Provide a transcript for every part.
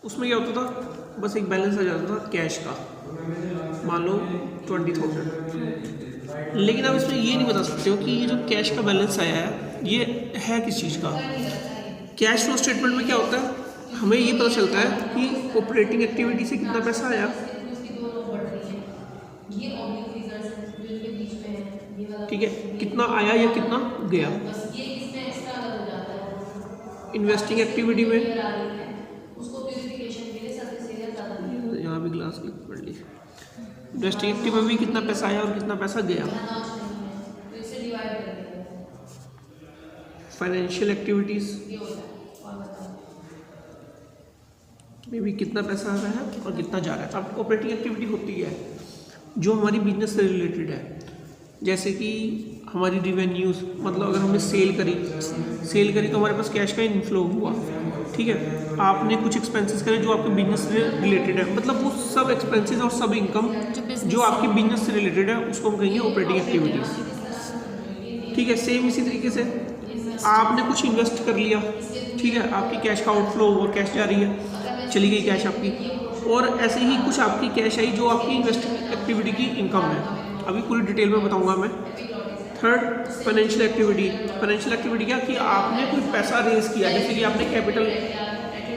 उसमें क्या होता था, बस एक बैलेंस आ जाता था कैश का, मान लो 20,000। लेकिन आप इसमें ये नहीं बता सकते हो कि ये जो कैश का बैलेंस आया है ये है किस चीज़ का। कैश फ्लो स्टेटमेंट में क्या होता है, हमें ये पता चलता है कि ऑपरेटिंग एक्टिविटी से कितना पैसा आया, ठीक है, कितना आया या कितना गया। इन्वेस्टिंग एक्टिविटी में यहाँ भी ग्लास की पढ़ ली, इन्वेस्टिंग एक्टिविटी में भी कितना पैसा आया और कितना पैसा गया। फाइनेंशियल एक्टिविटीज में भी कितना पैसा आ रहा है और कितना जा रहा है। अब ऑपरेटिंग एक्टिविटी होती है जो हमारी बिजनेस से रिलेटेड है, जैसे कि हमारी रिवेन्यूज़, मतलब अगर हमने सेल करी तो हमारे पास कैश का इनफ्लो हुआ, ठीक है। आपने कुछ एक्सपेंसेस करे जो आपके बिजनेस से रिलेटेड है, मतलब वो सब एक्सपेंसेस और सब इनकम जो आपकी बिजनेस से रिलेटेड है उसको हम कहेंगे ऑपरेटिंग एक्टिविटीज़, ठीक है। सेम इसी तरीके से आपने कुछ इन्वेस्ट कर लिया, ठीक है, आपकी कैश का आउटफ्लो हुआ, कैश जा रही है, चली गई कैश आपकी, और ऐसे ही कुछ आपकी कैश आई जो आपकी इन्वेस्टिंग एक्टिविटी की इनकम है। अभी पूरी डिटेल में बताऊंगा मैं। Third, financial activity. Financial activity क्या कि आपने कोई पैसा रेज किया, जैसे कि आपने कैपिटल,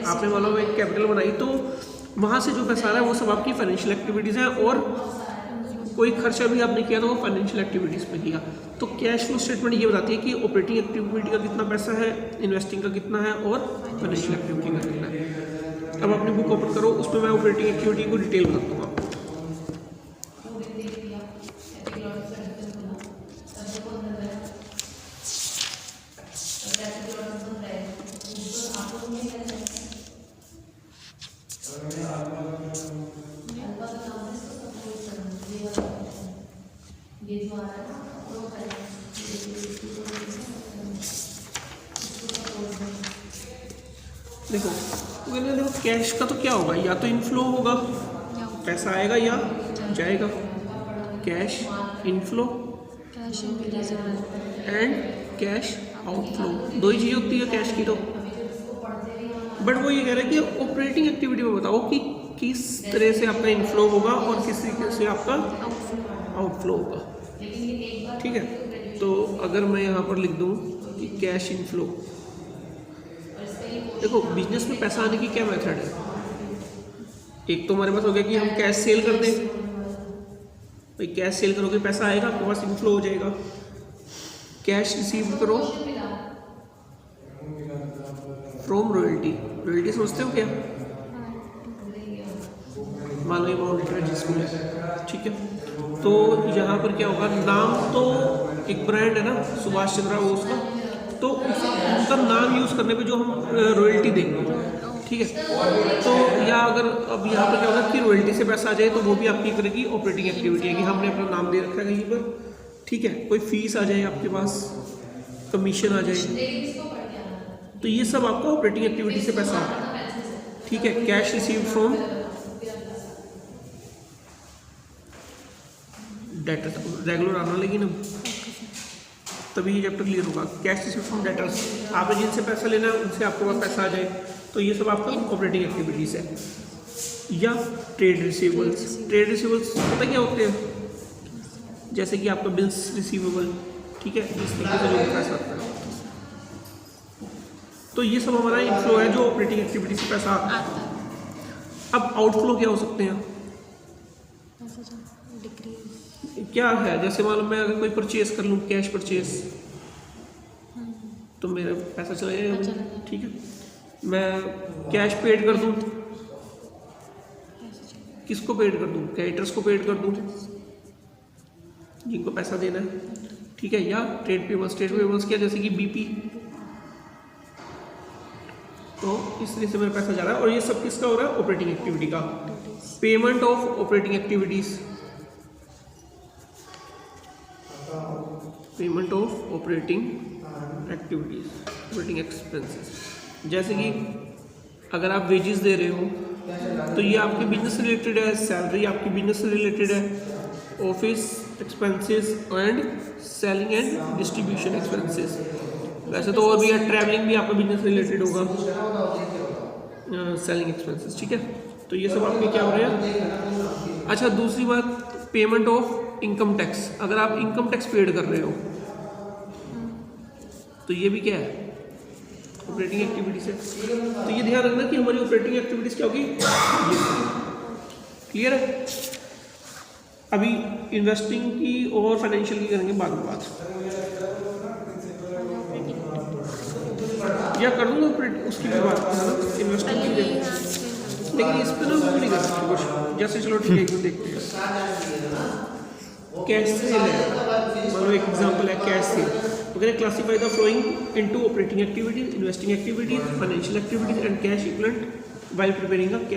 आपने मतलब एक कैपिटल बनाई, तो वहाँ से जो पैसा आ रहा है वो सब आपकी फाइनेंशियल एक्टिविटीज़ हैं, और कोई खर्चा भी आपने किया तो वो फाइनेंशियल एक्टिविटीज़ में किया। तो कैश फ्लो स्टेटमेंट ये बताती है कि ऑपरेटिंग एक्टिविटी का कितना पैसा है, इन्वेस्टिंग का कितना है और फाइनेंशियल एक्टिविटी का कितना है। अब अपनी बुक ओपन करो, उसमें मैं ऑपरेटिंग एक्टिविटी को डिटेल बता दूँगा। देखो कैश का तो क्या होगा, या तो इनफ्लो होगा, पैसा आएगा या जाएगा। Cash inflow and cash outflow, दो ही चीज़ होती है कैश की तो। बट वो ये कह रहा है कि ऑपरेटिंग एक्टिविटी में बताओ कि किस तरह से आपका इनफ्लो होगा और किस तरीके से आपका आउटफ्लो होगा, ठीक है। तो अगर मैं यहाँ पर लिख दूँ कि कैश इनफ्लो, देखो बिजनेस में पैसा आने की क्या मेथड है। एक तो हमारे पास हो गया कि हम कैश सेल कर दें, भाई कैश सेल करोगे पैसा आएगा आपके पास, इनफ्लो हो जाएगा। कैश रिसीव करो फ्रॉम रॉयल्टी, रॉयल्टी समझते हो क्या, मान लो अमाउंट जिसमें, ठीक है। तो यहाँ पर क्या होगा, नाम तो एक ब्रांड है ना सुभाष चंद्रा बोस का, तो उनका नाम यूज़ करने पे जो हम रॉयल्टी देंगे, ठीक है। तो या अगर अब यहाँ पर क्या होगा कि रॉयल्टी से पैसा आ जाए तो वो भी आपकी एक तरह की ऑपरेटिंग एक्टिविटी है कि हमने अपना नाम दे रखा है कहीं पर, ठीक है। कोई फीस आ जाए आपके पास, कमीशन आ जाए, तो ये सब आपका ऑपरेटिंग एक्टिविटी से पैसा आता है, ठीक है। Cash receive from debtor, regular आना लेकिन अब तभी ये चैप्टर क्लियर होगा। कैश रिसीव फ्रॉम डेटर्स, आपने जिनसे पैसा लेना है उनसे आपके पास पैसा आ जाए, तो ये सब आपका ऑपरेटिंग एक्टिविटीज़ है। या ट्रेड रिसीवेबल्स, ट्रेड रिसीवेबल्स पता क्या होते हैं, जैसे कि आपका बिल्स रिसीवेबल, ठीक है, इस तरीके से जो भी पैसा आता है, तो ये सब हमारा इनफ्लो है जो ऑपरेटिंग एक्टिविटी से पैसा आता है। अब आउटफ्लो क्या हो सकते हैं, क्या है, जैसे मान लो मैं अगर कोई परचेज कर लूँ, कैश परचेज, तो मेरा पैसा चला जाएगा, ठीक है। मैं कैश पेड कर दूँ, किसको पेड कर दूँ, क्रेडिटर्स को पेड कर दूँ जिनको पैसा देना है, ठीक है। या ट्रेड पेबल्स, ट्रेड पेबल्स क्या, जैसे कि बीपी, तो इस तरह से मेरा पैसा जा रहा है, और ये सब किसका हो रहा है, ऑपरेटिंग एक्टिविटी का। Payment of operating activities, payment of operating activities, operating expenses, जैसे कि अगर आप वेजेस दे रहे हो तो ये आपके बिजनेस से रिलेटेड है, सैलरी आपकी बिजनेस से रिलेटेड है, office expenses and selling and distribution expenses. वैसे तो और भी है, ट्रैवलिंग भी आपका बिजनेस से रिलेटेड होगा, सेलिंग एक्सपेंसेस, ठीक है। तो ये सब आपके क्या हो रहे हैं। अच्छा, दूसरी बात, पेमेंट ऑफ इनकम टैक्स। अगर आप इनकम टैक्स पेड कर रहे हो तो ये भी क्या है, ऑपरेटिंग एक्टिविटी से। तो ये ध्यान रखना कि हमारी ऑपरेटिंग एक्टिविटीज क्या होगी, क्लियर है। अभी इन्वेस्टिंग की और फाइनेंशियल की करेंगे बाद में बात, या कर दूंगा उसकी भी बात इन्वेस्टिंग की, लेकिन इस पर ना वो नहीं कर सकते कुछ। जैसे चलो ठीक है, एक देखते हैं कैश सेल है, मान लो एक एग्जांपल है कैश सेल। तो करें classify the flowing into operating activities, investing activities, financial activities and cash equivalent while preparing a cash